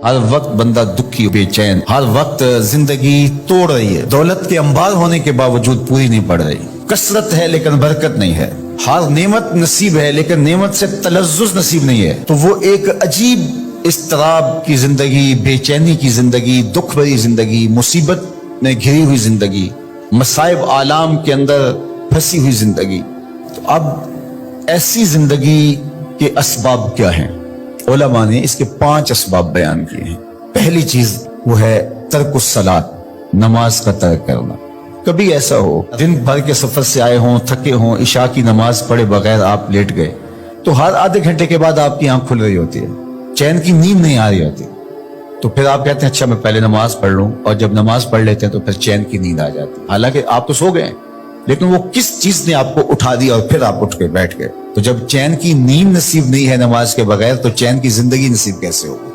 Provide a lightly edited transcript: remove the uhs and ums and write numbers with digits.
हर वक्त बंदा दुखी बेचैन, हर वक्त जिंदगी तोड़ रही है। दौलत के अंबार होने के बावजूद पूरी नहीं पड़ रही। कसरत है लेकिन बरकत नहीं है। हर नेमत नसीब है लेकिन नेमत से तलज्जुज नसीब नहीं है। तो वो एक अजीब इस्तराब की जिंदगी, बेचैनी की जिंदगी, दुख भरी जिंदगी, मुसीबत में घिरी हुई जिंदगी, मसाइब आलाम के अंदर फंसी हुई जिंदगी। तो अब ऐसी जिंदगी के असबाब क्या हैं? उलमा ने इसके 5 असबाब बयान किए हैं। पहली चीज वो है तर्कुस सलात, नमाज का तर्क करना। कभी ऐसा हो दिन भर के सफर से आए हों, थके हों, इशा की नमाज पढ़े बगैर आप लेट गए, तो हर आधे घंटे के बाद आपकी आंख खुल रही होती है, चैन की नींद नहीं आ रही होती। तो फिर आप कहते हैं अच्छा मैं पहले नमाज पढ़ लूं, और जब नमाज पढ़ लेते हैं तो फिर चैन की नींद आ जाती है। हालांकि आप तो सो गए, लेकिन वो किस चीज ने आपको उठा दिया और फिर आप उठ के बैठ गए। तो जब चैन की नींद नसीब नहीं है नमाज के बगैर, तो चैन की जिंदगी नसीब कैसे होगी?